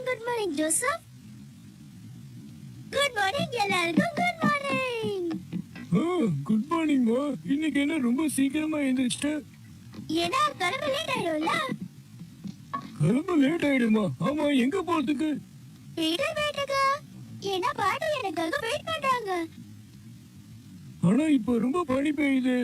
Good morning Joseph. Good morning எல்லாருக்கும் good morning. Good மார்னிங்மா. இன்னைக்கு என்ன ரொம்ப சீக்கிரமா எழுந்திரிச்சிட்ட? ஏன்னா கிளம்ப லேட் ஆயிடும்ல. கிளம்ப லேட் ஆயிடுமா? ஆமா, எங்க போறதுக்கு? பீட்டர் வீட்டுக்கு. ஏன்னா பாட்டி எனக்காக வெயிட் பண்றாங்க. ஆனா இப்ப ரொம்ப பனி பெய்யுது.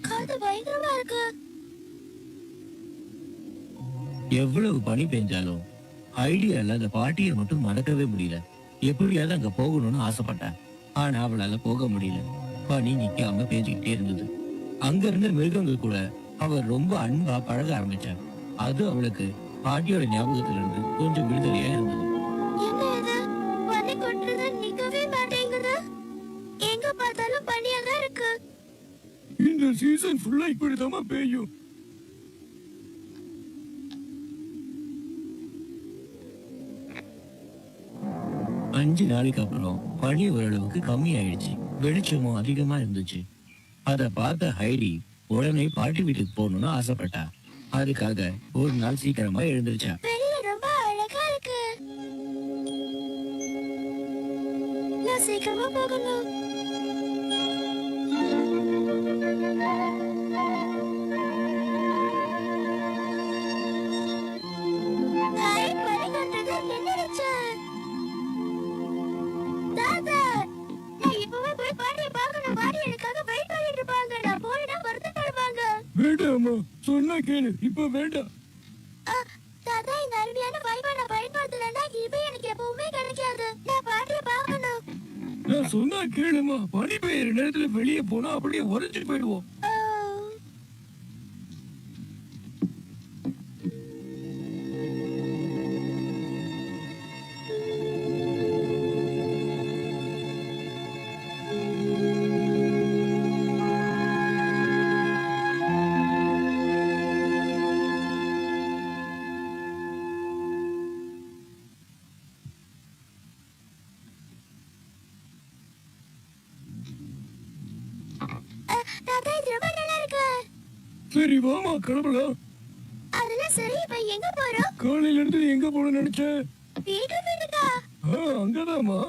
காது பயங்கரமா இருக்கு. எவ்வளவு பனி பெஞ்சாலும் ஐடியால அந்த பாட்டியை மட்டும் மறக்கவே முடியல. எப்படியாவது அங்க போகணும்னு ஆசைப்பட்டேன். ஆனா அவளால போக முடியல. பனி நிக்காம பேஞ்சுக்கிட்டே இருந்தது. அங்க இருந்த மிருகங்கள் கூட அவ ரொம்ப அன்பா பழக ஆரம்பிச்சான். அது அவளுக்கு பாட்டியோட ஞாபகத்துல இருந்து கொஞ்சம் விடுதலையா இருந்தது. என்ன இது? பனி கொட்டுறது நிக்கவே மாட்டேங்குது. எங்க பார்த்தாலும் பனியா தான் இருக்கு. இந்த சீசன் ஃபுல்லா இப்படிதான் பெய்யும். அஞ்சு நாளைக்கு அப்புறம் பனி ஓரளவுக்கு கம்மி ஆயிடுச்சு. வெளிச்சமும் அதிகமா இருந்துச்சு. அத பார்த்த ஹைடி உடனே பாட்டி வீட்டுக்கு போகணும்னு ஆசைப்பட்டா. அதுக்காக ஒரு நாள் சீக்கிரமா எழுந்திருச்சா. வெளிய ரொம்ப அழகா இருக்கு. நான் சீக்கிரமா போகணும். ஹாய், பனி கொட்டுறது நின்னுடுச்சு. தாத்தா, நான் இப்பவே போய் பாட்டியை பார்க்கணும். பாட்டி எனக்காக வெயிட் பண்ணிட்டு இருப்பாங்க. நான் போயிட்டா வருத்தப்படுவாங்க. வேண்டாமா, சொன்னா கேளு. இப்ப வேண்டாம். தாத்தா, இந்த அருமையான வாய்ப்பை நான் பயன்படுத்தலைன்னா இது எனக்கு எப்பவுமே கிடைக்காது. நான் பாட்டியை பார்க்கணும். நான் சொன்னா கேளுமா. பனி பெய்யுற நேரத்துல வெளியே போனா அப்படியே உறைஞ்சு போயிடுவோம். ஓ. தாத்தா, இது ரொம்ப நல்லா இருக்கு. சரி வாமா, கிளம்பலாம். அதெல்லாம் சரி, இப்ப எங்க போறோம்? காலையில இருந்து எங்க போகணும்னு நினைச்ச? வீட்டு வீட்டுக்கா? அங்கதாம்மா.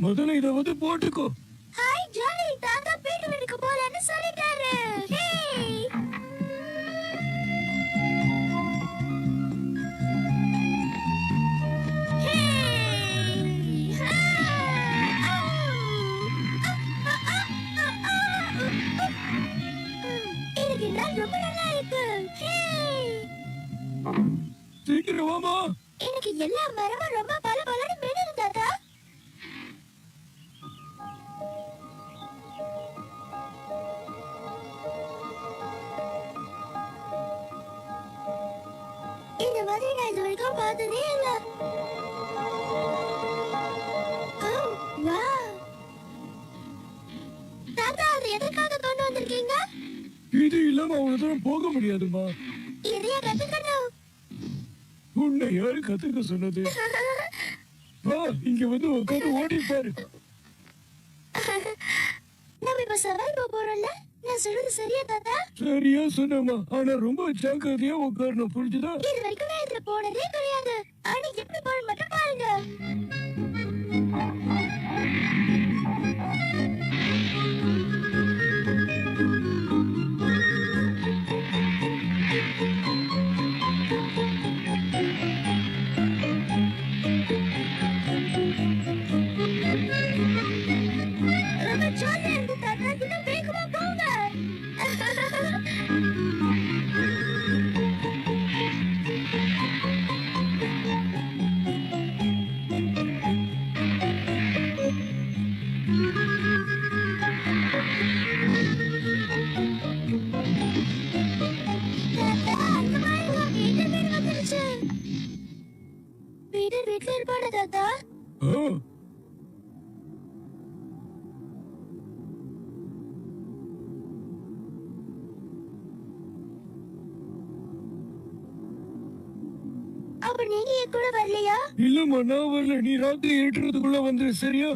முதல்ல இத வந்து போட்டுக்கோ. ஹாய் ஜாலி, தாத்தா வீட்டு வீட்டுக்கு போறேன்னு சொல்லிட்டாரு. ஹேய். ஹேய். எனக்கு நாள் ரொம்ப நல்லா இருக்கு. ஹேய். சீக்கிரம் வாமா. எனக்கு எல்லா மரமும் ரொம்ப பளபளன்னு மின்னுது தாத்தா. இந்த மாதிரி நான் இது வரைக்கும் பார்த்ததே இல்ல. ஓ, வாவ். தாத்தா, அது எதற்காக கொண்டு வந்திருக்கீங்க? இது இல்லாம அவ்வளவு தூரம் போக முடியாதுமா. இதையா கத்துக்கணும்? உன்னை யாரு கத்துக்க சொன்னது? வா, இங்க வந்து உட்காந்து ஓடி பாரு. நம்ம இப்ப சவால் போறோம்ல, நான் சொல்றது சரியா தாத்தா? சரியா சொன்னமா. ஆனா ரொம்ப ஜாக்கிரதையா உட்காரணும், புரிஞ்சுதா? இது வரைக்கும் நான் இதுல போனதே கிடையாது. ஆனா எப்படி போறேன்னு மட்டும் பாருங்க. ரொம்ப ஜாலியா இருக்கு தாத்தா. இன்னும் வேகமா போங்க. வீட்டில் இருப்பான தாத்தா. நீங்க என் கூட வரலையா? இல்லம்மா நான் வரல, நீ ராத்திரி ஏற்றுறதுக்குள்ள வந்துரு சரியா?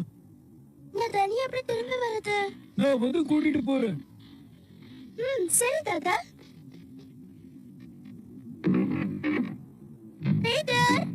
நான் தனியா எப்படி திரும்பி வருது? நான் வந்து கூட்டிட்டு போறேன். சரி தாத்தா. பீட்டர்,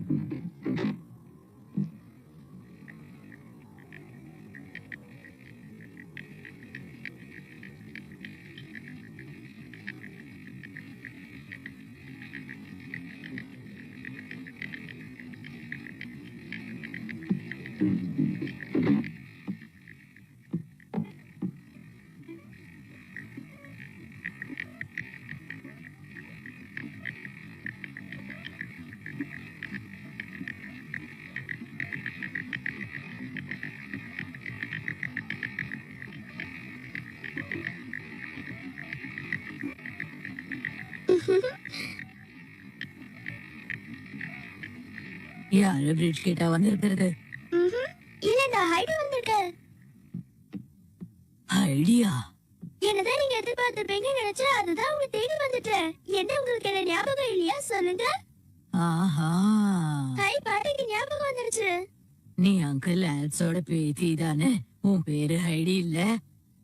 யாரு பிரிட்ஜ் கிட்ட வந்திருக்கிறது? இல்ல நான் ஹைடு வந்திருக்கேன். ஐடியா? என்னதான் நீங்க எதிர்பார்த்திருப்பீங்கன்னு நினைச்சா அதுதான் உங்க தேடி வந்துட்டேன். என்ன உங்களுக்கு என்ன ஞாபகம் இல்லையா சொல்லுங்க? ஆஹா, ஹாய், பாட்டிக்கு ஞாபகம் வந்துருச்சு. நீ அங்கிள் ஆல்ஸோட பேத்தி தானே? உன் பேரு ஹைடி இல்ல?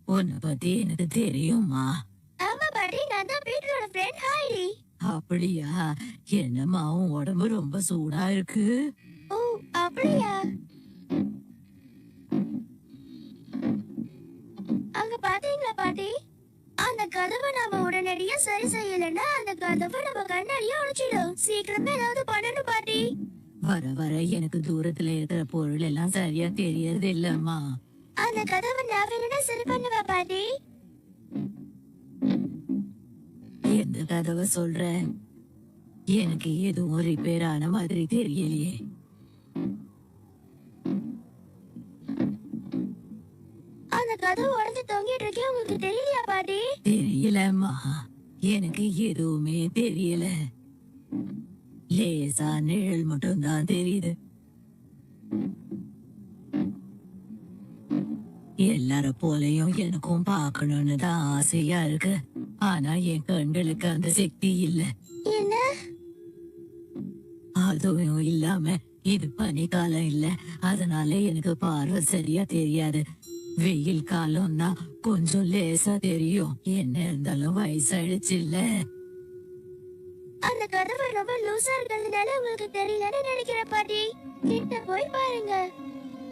உன்னை பத்தி எனக்கு தெரியுமா? ஆமா பாட்டி, நான் தான் பீட்டரோட ஃப்ரெண்ட் ஹைடி. அப்படியா? என்னம்மா உன் உடம்பு ரொம்ப சூடா இருக்கு. ஓ அப்படியா? அங்க பாத்தீங்களா பாட்டி? அந்த கதவை நாம உடனடியா சரி செய்யலன்னா அந்த கதவை நம்ம கண்ணாடியா உடைச்சிடும். சீக்கிரமே ஏதாவது பண்ணணும் பாட்டி. வர வர எனக்கு தூரத்துல இருக்கிற பொருள் எல்லாம் சரியா தெரியறது இல்லம்மா. அந்த கதவை நான் வேணும்னா சரி பண்ணுவா பாட்டி. எந்த கதவை சொல்ற? எனக்கு எதுவும் ரிப்பேர் ஆன மாதிரி தெரியலையே. அந்த கதவு உடைஞ்சு தொங்கிட்டு இருக்கே, உங்களுக்கு தெரியலையா பாட்டி? தெரியலம்மா, எனக்கு எதுவுமே தெரியல. லேசா நிழல் மட்டும் தான் தெரியுது. எல்லார போலயும் எனக்கும் பார்க்கணும்னு தான் ஆசையா இருக்கு. ஆனா என் கண்களுக்கு அந்த சக்தி இல்ல. என்ன? அதுவும் இல்லாம இது பனிக்காலம் இல்ல, அதனால எனக்கு பார்வை சரியா தெரியாது. வெயில் காலம்னா கொஞ்சம் லேசா தெரியும். என்ன இருந்தாலும் வயசாயிடுச்சு இல்ல. அந்த கதவு ரொம்ப லூசா இருக்கிறதுனால உங்களுக்கு தெரியலன்னு நினைக்கிறேன் பாட்டி. கிட்ட போய் பாருங்க.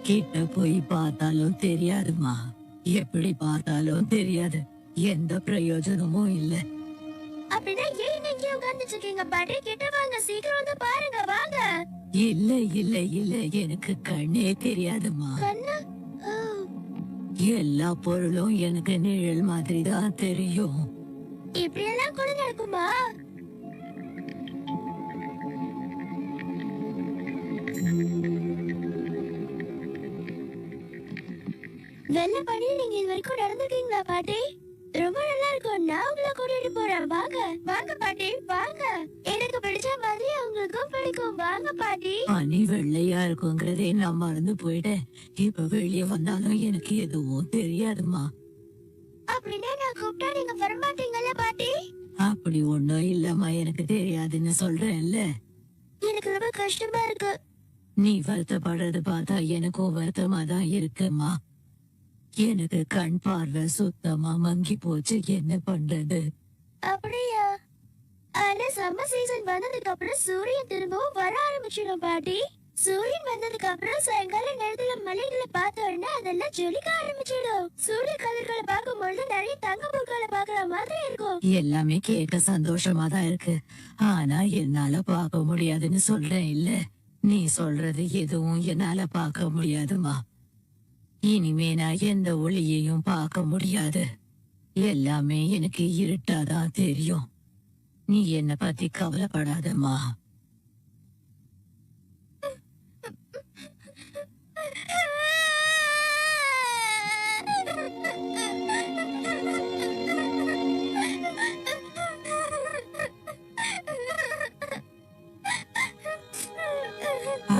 கிட்ட போய் பார்த்தாலும் தெரியாதுமா. எப்படி பார்த்தாலும் தெரியாது. எந்த பிரயோஜனமும் இல்ல. அப்படின்னா ஏன் நீங்க உட்கார்ந்துட்டு இருக்கீங்க பாட்டி? கிட்ட வாங்க, சீக்கிரம் வந்து பாருங்க, வாங்க. இல்ல இல்ல இல்ல, எனக்கு கண்ணே தெரியாதுமா. கண்ணு? ஓ, எல்லா பொருளும் எனக்கு நிழல் மாதிரி தான் தெரியும். இப்படி எல்லாம் கூட நடக்குமா? வெள்ள பண்ணி நீங்க இது வரைக்கும் நடந்துருக்கீங்களா பாட்டி? ரொம்ப நல்லா இருக்கும். நான் உங்களை கூட்டிட்டு போறேன். வாங்க வாங்க பாட்டி, வாங்க. எனக்கு பிடிச்ச மாதிரி உங்களுக்கும் பிடிக்கும். வாங்க பாட்டி. பனி வெள்ளையா இருக்குங்கிறதே நான் மறந்து போயிட்டேன். இப்ப வெளியே வந்தாலும் எனக்கு எதுவும் தெரியாதுமா. அப்படின்னா நான் கூப்பிட்டா நீங்க வரமாட்டீங்கல்ல பாட்டி? அப்படி ஒண்ணும் இல்லம்மா, எனக்கு தெரியாதுன்னு சொல்றேன்ல. எனக்கு ரொம்ப கஷ்டமா இருக்கு. நீ வருத்தப்படுறது பார்த்தா எனக்கும் வருத்தமா தான் இருக்குமா. எனக்கு கண் பார்வை சுத்தமா மங்கி போச்சு. என்ன பண்றது? அப்படியா? ஆனா சம்மர் சீசன் வந்ததுக்கு அப்புறம் சூரியன் திரும்பவும் வர ஆரம்பிச்சிடும் பாட்டி. சூரியன் வந்ததுக்கு அப்புறம் சாயங்கால நேரத்துல மலைகளை பார்த்தோம்னா அதெல்லாம் ஜொலிக்க ஆரம்பிச்சிடும். சூரிய கதிர்களை பார்க்கும் பொழுது நிறைய தங்க பூக்களை பாக்குற மாதிரி இருக்கும். எல்லாமே கேட்க சந்தோஷமா தான் இருக்கு. ஆனா என்னால பார்க்க முடியாதுன்னு சொல்றேன் இல்ல. நீ சொல்றது எதுவும் என்னால பார்க்க முடியாதுமா. இனிமே நான் எந்த ஒளியையும் பார்க்க முடியாது. எல்லாமே எனக்கு இருட்டாதான் தெரியும். நீ என்ன பத்தி கவலைப்படாதம்மா.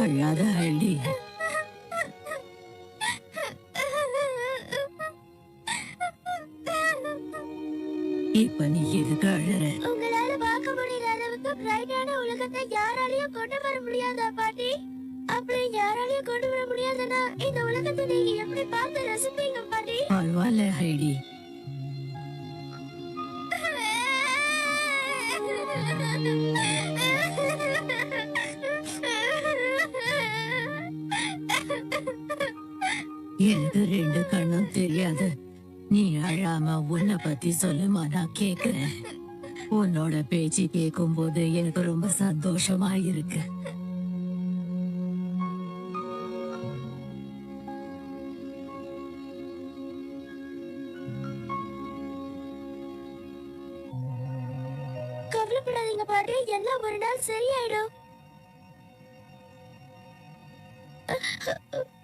அழாத அழி. இப்ப நீ எதுக்கு அழற? உங்களால பார்க்க முடியாத அளவுக்கு அளவுக்கு பிரைட்டான உலகத்தை யாராலையும் கொண்டு வர முடியாதா பாட்டி? அப்படி யாராலையும் கொண்டு வர முடியாதுன்னா இந்த உலகத்தை நீங்க எப்படி பார்த்து ரசிப்பீங்க பாட்டி? பரவாயில்ல ஹைடி, எனக்கு ரெண்டு கண்ணும் தெரியாது. நீ அழாம உன்னை பத்தி சொல்லுமா, நான் கேக்குறேன். உன்னோட பேச்சு கேட்கும் போது எனக்கு ரொம்ப சந்தோஷமா இருக்கு. கவலைப்படாதீங்க பாட்டி, எல்லாம் ஒரு நாள் சரியாயிடும்.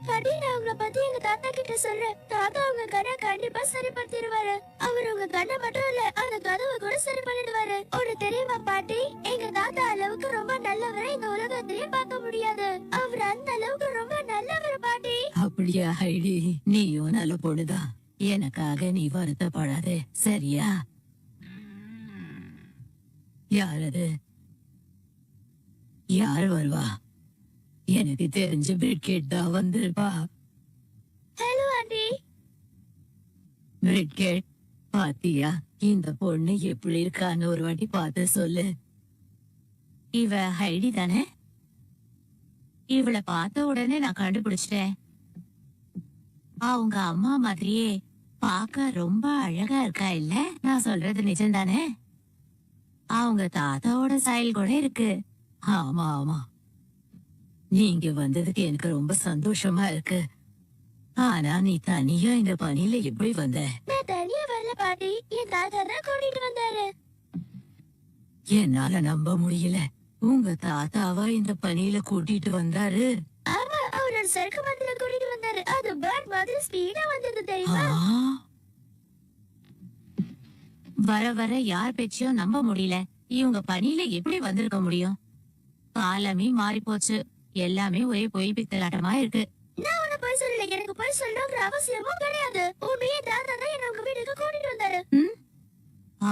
பாட்டி, நான் உங்களை பத்தி எங்க தாத்தா கிட்ட சொல்றேன். தாத்தா உங்க கண்ணை கண்டிப்பா சரிப்படுத்திடுவாரு. அவர் உங்க கண்ணை மட்டும் இல்ல, அந்த கதவை கூட சரி பண்ணிடுவாரு. ஒண்ணு தெரியுமா பாட்டி, எங்க தாத்தா அளவுக்கு ரொம்ப நல்லவரை இந்த உலகத்திலேயே பார்க்க முடியாது. அவர் அந்த அளவுக்கு ரொம்ப நல்லவர் பாட்டி. அப்படியா ஹைடி, நீயும் நல்ல பொழுதான். எனக்காக நீ வருத்தப்படாதே, சரியா? யாரது? யார் வருவா? எனக்கு தெரிஞ்ச பிரிட்கேட் தான் வந்திருப்பா. Hello aunty. பிரிட்கேட், பாத்தியா இந்த பொண்ணு எப்படி இருக்கான்னு ஒரு வாட்டி பார்த்து சொல்லு. இவ ஹைடி தானே? இவளை பார்த்த உடனே நான் கண்டுபிடிச்சிட்டேன். அவங்க அம்மா மாதிரியே பார்க்க ரொம்ப அழகா இருக்கா இல்ல? நான் சொல்றது நிஜம் தானே? அவங்க தாத்தாவோட சாயல் கூட இருக்கு. ஆமா ஆமா, நீங்க வந்ததுக்கு எனக்கு ரொம்ப சந்தோஷமா இருக்கு. ஆனா நீ தனியா இந்த பனியில எப்படி வந்த? நான் தனியா வரல பாட்டி, என் தாத்தா தான் கூட்டிட்டு வந்தாரு. என்னால நம்ப முடியல. உங்க தாத்தாவா இந்த பனியில கூட்டிட்டு வந்தாரு? ஆமா, அவரோட சறுக்கு மரத்துல கூட்டிட்டு வந்தாரு. அது பேர்ட் மாதிரி ஸ்பீடா வந்தது தெரியுமா? வர வர யார் பேச்சையும் நம்ப முடியல. இவங்க பனியில எப்படி வந்திருக்க முடியும்? காலமே மாறி போச்சு. எல்லாமே ஒரே பொய் பித்தலாட்டமா இருக்கு. நான் உன்னை போய் சொல்லல, எனக்கு போய் சொல்லணுங்கிற அவசியமும் கிடையாது. உண்மையே தாத்தா தான் என்ன உங்க வீட்டுக்கு கூட்டிட்டு வந்தாரு.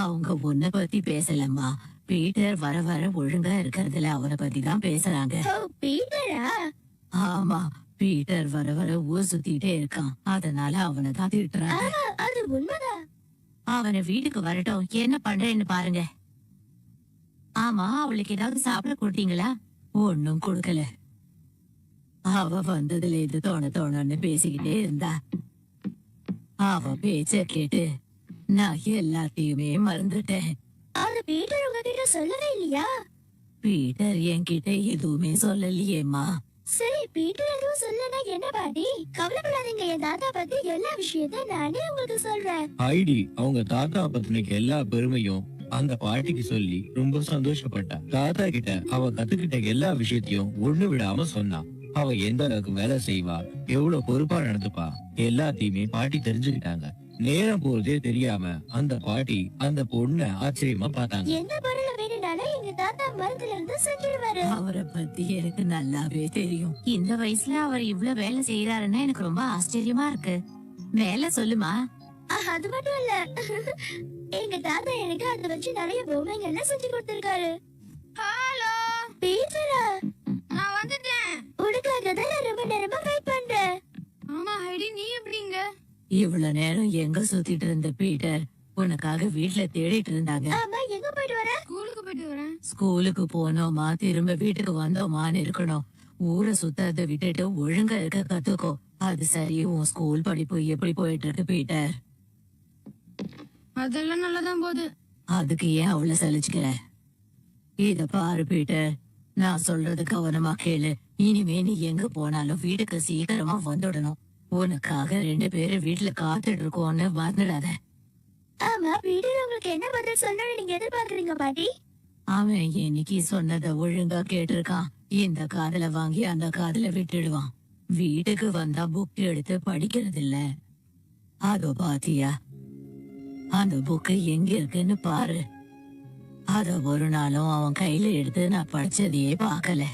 அவங்க உன்னை பத்தி பேசலம்மா. பீட்டர் வர வர ஒழுங்கா இருக்கிறதுல அவனை பத்தி தான் பேசுறாங்க. ஓ, பீட்டரா? ஆமா, பீட்டர் வர வர ஊர் சுத்திட்டே இருக்கான். அதனால அவனை தான் திட்டுறாங்க. ஆமா, அது உண்மைதான். அவனை வீட்டுக்கு வரட்டும், என்ன பண்றேன்னு பாருங்க. ஆமா, அவளுக்கு ஏதாவது சாப்பிட கொடுத்தீங்களா? ஒன்னும் கொடுக்கல. அவ வந்ததுல இது தோணன்னு பேசிக்கிட்டே இருந்தா. அவ பேச்ச கேட்டு நான் எல்லாத்தையுமே மறந்துட்டேன். அது பீட்டர் உங்ககிட்ட சொல்லவே இல்லையா? பீட்டர் என்கிட்ட எதுவுமே சொல்லலையேம்மா. சரி, பீட்டர் எதுவும் சொல்லனா என்ன பாட்டி? கவலைப்படாதீங்க, என் தாத்தா பத்தி எல்லா விஷயத்தையும் நானே உங்களுக்கு சொல்றேன். ஹைடி அவங்க தாத்தா பத்தின எல்லா பெருமையும் அந்த பாட்டிக்கு சொல்லி ரொம்ப சந்தோஷப்பட்டா. தாத்தா கிட்ட அவ கத்துக்கிட்ட எல்லா விஷயத்தையும் ஒண்ணு விடாம சொன்னா. அவ எந்த அளவுக்கு வேலை செய்வா, எவ்வளவு பொறுப்பா நடந்துப்பா, எல்லாத்தையுமே பாட்டி தெரிஞ்சுக்கிட்டாங்க. நேரம் போறதே தெரியாம அந்த பாட்டி அந்த பொண்ண ஆச்சரியமா பார்த்தாங்க. என்ன பொருளை வேணும்னாலும் எங்க தாத்தா மரத்துல இருந்து செஞ்சிடுவாரு. அவரை பத்தி எனக்கு நல்லாவே தெரியும். இந்த வயசுல அவர் இவ்ளோ வேலை செய்யறாருன்னா எனக்கு ரொம்ப ஆச்சரியமா இருக்கு. வேலை சொல்லுமா. அது மட்டும் இல்ல, எங்க தாத்தா எனக்கு அதை வச்சு நிறைய பொம்மைங்க எல்லாம் செஞ்சு கொடுத்திருக்காரு. ஹலோ பீட்டரா, நான் வந்துட்டேன். உனக்காக தான் நான் ரொம்ப நேரமா வெயிட் பண்றேன். ஆமா ஹைடி, நீ எப்படிங்க? இவ்வளவு நேரம் எங்க சுத்திட்டு இருந்த பீட்டர்? உனக்காக வீட்டுல தேடிட்டு இருந்தாங்க. ஆமா, எங்க போயிட்டு வர? ஸ்கூலுக்கு போயிட்டு வரேன். ஸ்கூலுக்கு போனோமா திரும்ப வீட்டுக்கு வந்தோமான்னு இருக்கணும். ஊரை சுத்தத்தை விட்டுட்டு ஒழுங்கா இருக்க கத்துக்கோ. அது சரி. உன் ஸ்கூல் படிப்பு எப்படி போயிட்டு இருக்கு பீட்டர்? அதெல்லாம் நல்லாதான் போகுது. அதுக்கு ஏன் அவ்வளவு சலிச்சுக்கிற? இத பாரு பீட்டர், நான் சொல்றது கவனமா கேளு. இனிமே நீ எங்க போனாலும் வீட்டுக்கு சீக்கிரமா வந்துடணும். உனக்காக 2 பேரு வீட்டுல காத்துட்டு இருக்கோன்னு மறந்துடாத. ஆமா, பீட்டர் உங்களுக்கு என்ன பதில் சொல்லணும்னு நீங்க எதிர்பார்க்கறீங்க பாட்டி? அவன் இன்னைக்கு சொன்னதை ஒழுங்கா கேட்டிருக்கான். இந்த காதுல வாங்கி அந்த காதுல விட்டுடுவான். வீட்டுக்கு வந்தா புக் எடுத்து படிக்கிறது இல்ல. அதோ பாத்தியா, அந்த புக்கு எங்க இருக்குன்னு பாரு. அத ஒரு நாளும் அவன் கையில எடுத்து நான் படிச்சதையே பார்க்கல.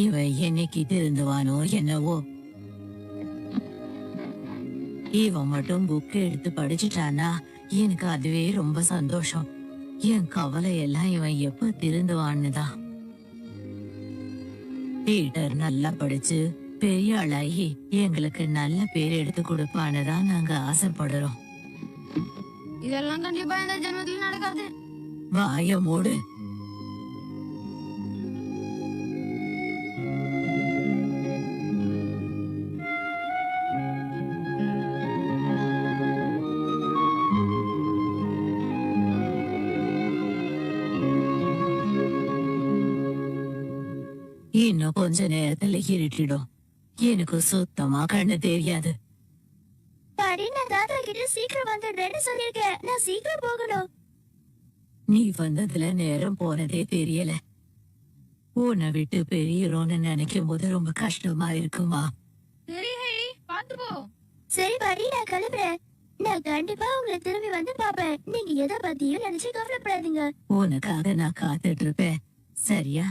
இவன் என்னைக்கு திருந்துவானோ என்னவோ. இவன் மட்டும் புக் எடுத்து படிச்சுட்டானா எனக்கு அதுவே ரொம்ப சந்தோஷம். என் கவலை எல்லாம் இவன் எப்ப திருந்துவான்னு தான். பீட்டர் நல்லா படிச்சு பெரிய ஆளாகி எங்களுக்கு நல்ல பேர் எடுத்து கொடுப்பான்னு தான் நாங்க ஆசைப்படுறோம். இதெல்லாம் கண்டிப்பா இந்த ஜென்மத்துல நடக்காது. வாய மூடு. இன்னும் கொஞ்ச நேரத்துல இருட்டிடும். எனக்கு சுத்தமா கண்ணு தெரியாது. பாட்டி, நான் தாத்தா கிட்ட சீக்கிரம் வந்துடுறேன்னு சொல்லிருக்கேன். நான் சீக்கிரம் போகணும். நீ வந்ததுல நேரம் போனதே தெரியல. உன்னை விட்டு பெரியரோன்னு நினைக்கும் போது ரொம்ப கஷ்டமா இருக்குமா? சரி ஹைடி, பாத்து போ. சரி பாட்டி, நான் கிளம்புறேன். நான் கண்டிப்பா உங்களை திரும்பி வந்து பாப்பேன். நீங்க எதை பத்தியும் நினைச்சு கவலைப்படாதீங்க. உனக்காக நான் காத்துட்டு இருப்பேன். சரியா?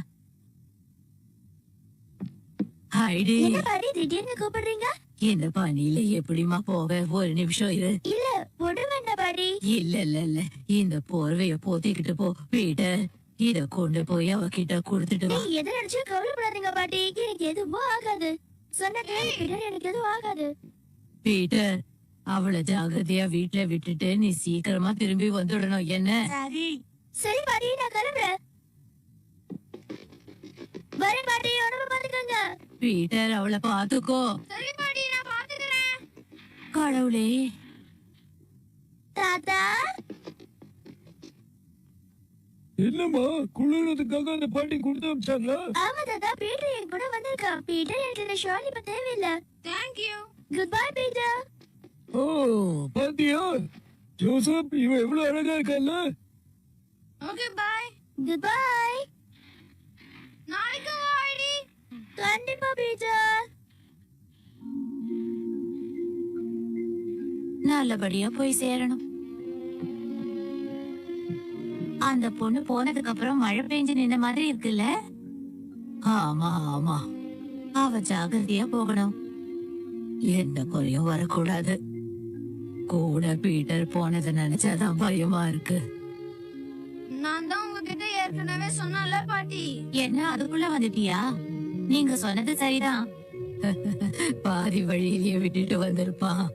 ஹைடி, என்ன பாட்டி திடீர்னு கூப்பிடுறீங்க? இந்த பனியில எப்படிமா போக? ஒரு நிமிஷம் இரு. இல்ல, ஒண்ணு வேண்டாம் பாட்டி. இல்ல இல்ல இல்ல, இந்த போர்வைய போத்திக்கிட்டு போ. பீட்டர், இத கொண்டு போய் அவகிட்ட கொடுத்துட்டு வா. நீங்க எதை நினைச்சு கவலைப்படாதீங்க பாட்டி. எனக்கு எதுவும் ஆகாது. சொன்னது பின்னாடி எனக்கு எதுவும் ஆகாது. பீட்டர், அவளை ஜாகிரதையா வீட்டுல விட்டுட்டு நீ சீக்கிரமா திரும்பி வந்துடணும். என்ன? சரி பாட்டி, நான் கிளம்புறேன். வரேன் பாட்டி, உடம்பு பாத்துக்கோங்க. பீட்டர், அவளை பாத்துக்கோ. சரி பாட்டி, நான் பாத்துக்கிறேன். கடவுளே, தாத்தா, என்னம்மா குளிர்றதுக்காக அந்த பாட்டி கொடுத்து அமிச்சாங்களா? ஆமா தாத்தா, பீட்டர் என் கூட வந்திருக்கான். பீட்டர், எனக்கு இந்த ஷால் இப்ப தேவையில்லை. Thank you. Goodbye Peter. ஓ, பாத்தியா ஜோசப், இவன் எவ்வளவு அழகா இருக்கல்ல? Okay, bye. Goodbye. நாளைக்கு வா ஹைடி. கண்டிப்பா பீட்டர். நல்லபடியா போய் சேரணும். அந்த பொண்ணு போனதுக்கு அப்புறம் மழை பெஞ்சு நின்ன மாதிரி இருக்குல்ல? ஆமா ஆமா, அவ ஜாகிரதையா போகணும். எந்த குறையும் வரக்கூடாது. கூட பீட்டர் போனதை நினைச்சாதான் பயமா இருக்கு. நான் தான் உங்ககிட்ட ஏற்கனவே சொன்னல பாட்டி. என்ன அதுக்குள்ள வந்துட்டியா? நீங்க சொன்னது சரிதான். பாதி வழியிலேயே விட்டுட்டு வந்திருப்பான்.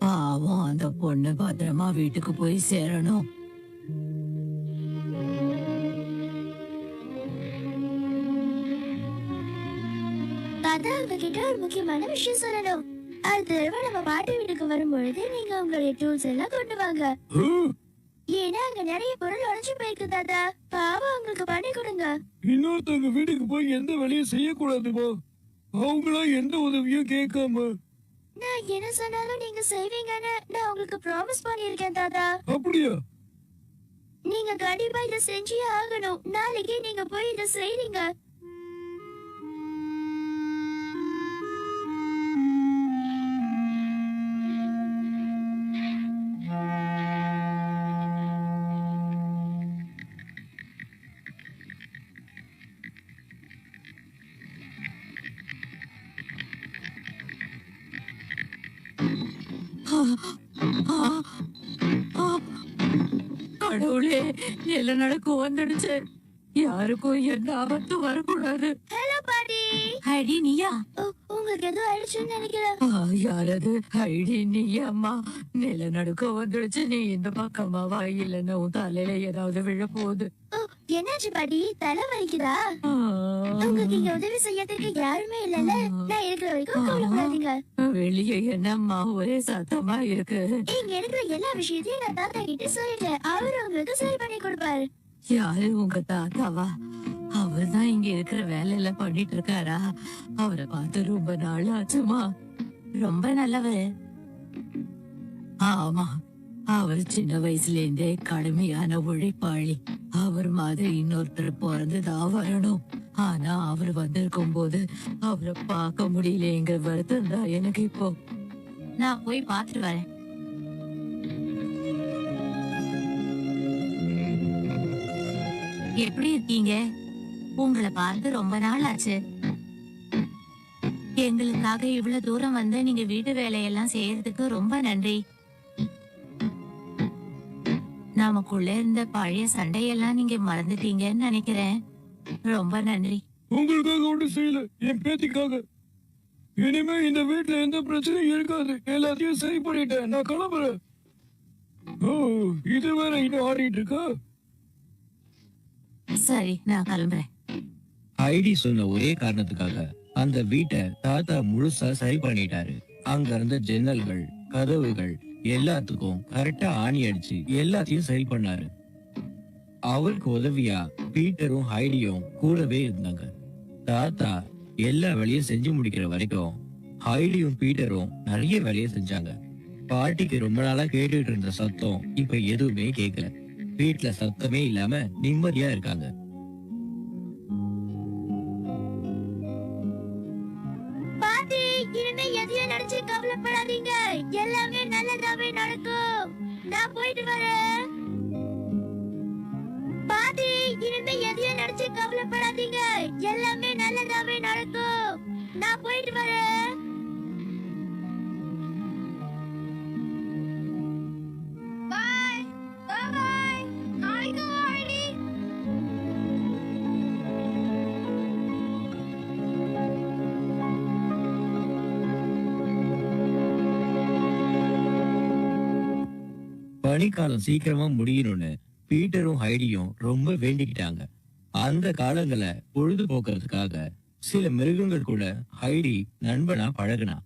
பாவம், அந்த பொண்ணு பத்திரமா வீட்டுக்கு போய் சேரணும். தாத்தா, உங்ககிட்ட ஒரு முக்கியமான விஷயம் சொல்லணும். அடுத்த தடவை நம்ம பாட்டி வீட்டுக்கு வரும்பொழுது நீங்க உங்களுடைய டூல்ஸ் எல்லாம் கொண்டு வாங்க. ஆ, ஏன்னா அங்க நிறைய பொருள் உடைஞ்சு போயிருக்கு தாத்தா. பாவம், உங்களுக்கு பண்ணி கொடுங்க. இன்னொருத்தவங்க வீட்டுக்கு போய் எந்த வேலையும் செய்யக்கூடாதுமா. அவங்களா எந்த உதவியும் கேட்காம. நான் என்ன சொன்னாலும் நீங்க செய்வீங்கன்னு நான் உங்களுக்கு ப்ராமிஸ் பண்ணியிருக்கேன் தாத்தா. அப்படியா? நீங்க கண்டிப்பா இதை செஞ்சே ஆகணும். நாளைக்கு நீங்க போய் இதை செய்றீங்க. கடவுளே, எல்லாம் நடக்கும் வந்துடுச்சு. யாருக்கும் எந்த ஆபத்தும் வரக்கூடாது. ஹலோ பாட்டி. ஹைடி, நீயா? ஓ, உங்களுக்கு ஏதோ ஆயிடுச்சுன்னு நினைக்கிறேன். யாரது? ஹைடி, நீயாம்மா? நிலநடுக்கம் வந்துடுச்சு. நீ இந்த பக்கமா வா, இல்லைன்னா உன் தலையில ஏதாவது விழ போகுது. ஓ, என்னாச்சு பாட்டி? தலை வலிக்குதா? உங்களுக்கு இங்க உதவி செய்யறதுக்கு யாருமே இல்லைல்ல. நான் இருக்கிற வரைக்கும் கவலைப்படாதீங்க. வெளியே என்னம்மா ஒரே சத்தமா இருக்கு? இங்க இருக்கிற எல்லா விஷயத்தையும் நான் தாத்தா கிட்ட சொல்லிட்டேன். அவரு உங்களுக்கு சரி பண்ணி கொடுப்பாரு. யாரு, உங்க தாத்தாவா? அவர்தான் இங்க இருக்கிற வேலையெல்லாம் பண்ணிட்டு இருக்காரா? அவரை பார்த்து ரொம்ப நாள் ஆச்சுமா. ரொம்ப நல்லவரு. ஆமா, அவர் சின்ன வயசுல இருந்தே கடுமையான உழைப்பாளி. அவர் மாதிரி இன்னொருத்தர் பிறந்துதான் வரணும். ஆனா அவர் வந்திருக்கும் போது அவரை பார்க்க முடியலங்கிற வருத்தம் தான் எனக்கு இப்போ. நான் போய் பார்த்துட்டு வரேன். எப்படி இருக்கீங்க? உங்களை பார்த்து ரொம்ப நாள் ஆச்சு. எங்களுக்காக இவ்வளவு தூரம் வந்து நீங்க வீட்டு வேலையெல்லாம் செய்யறதுக்கு ரொம்ப நன்றி. நமக்குள்ள இருந்த பழைய சண்டையெல்லாம் நீங்க மறந்துட்டீங்கன்னு நினைக்கிறேன். ரொம்ப நன்றி. உங்களுக்காக ஒன்றும் செய்யல, என் பேத்திக்காக. இனிமே இந்த வீட்டுல எந்த பிரச்சனையும் இருக்காது. எல்லாத்தையும் சரி பண்ணிட்டேன். நான் கிளம்புறேன். ஓ, இது வேற இன்னும் ஆடிட்டு இருக்கா? சரி, நான் கிளம்புறேன். ஹைடி சொன்ன ஒரே காரணத்துக்காக அந்த வீட்டை தாத்தா முழுசா சரி பண்ணிட்டாரு. அங்க இருந்த ஜன்னல்கள், கதவுகள் எல்லாத்துக்கும் கரெக்டா ஆணி அடிச்சு எல்லாத்தையும் சரி பண்ணாரு. அவருக்கு உதவியா பீட்டரும் ஹைடியும் கூடவே இருந்தாங்க. தாத்தா எல்லா வேலையும் செஞ்சு முடிக்கிற வரைக்கும் ஹைடியும் பீட்டரும் நிறைய வேலையை செஞ்சாங்க. பாட்டிக்கு ரொம்ப நாளா கேட்டுட்டு இருந்த சத்தம் இப்ப எதுவுமே கேட்கல. வீட்டுல சத்தமே இல்லாம நிம்மதியா இருக்காங்க. பாட்டி, இனிமே எதையும் நினைச்சு கவலைப்படாதீங்க. எல்லாமே நல்லதாவே நடக்கும். நான் போயிட்டு வரேன். பாட்டி, இனிமே எதையும் நினைச்சு கவலைப்படாதீங்க. எல்லாமே நல்லதாவே நடக்கும். நான் போயிட்டு வரேன். பாய் பாய். நாளைக்கு வா ஐடி. பனிக்காலம் சீக்கிரமா முடியணும்னு பீட்டரும் ஹைடியும் ரொம்ப வேண்டிக்கிட்டாங்க. அந்த காலங்களை பொழுதுபோக்குறதுக்காக சில மிருகங்கள் கூட ஹைடி நண்பனா பழகுனா.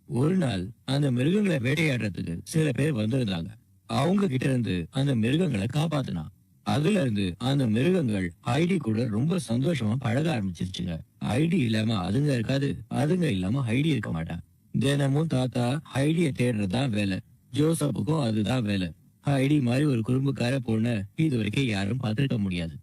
ஒரு நாள் அந்த மிருகங்களை வேட்டையாடுறதுக்கு சில பேர் வந்திருந்தாங்க. அவங்க கிட்ட இருந்து அந்த மிருகங்களை காப்பாத்தினா. அதுல இருந்து அந்த மிருகங்கள் ஹைடி கூட ரொம்ப சந்தோஷமா பழக ஆரம்பிச்சிருச்சுங்க. ஹைடி இல்லாம அதுங்க இருக்காது, அதுங்க இல்லாம ஹைடி இருக்க மாட்டான். தினமும் தாத்தா ஹைடிய தேடுறதுதான் வேலை. ஜோசப்புக்கும் அதுதான் வேலை. ஹைடி மாதிரி ஒரு குறும்புக்கார பொண்ணு இது வரைக்கும் யாரும் பார்த்திருக்க முடியாது.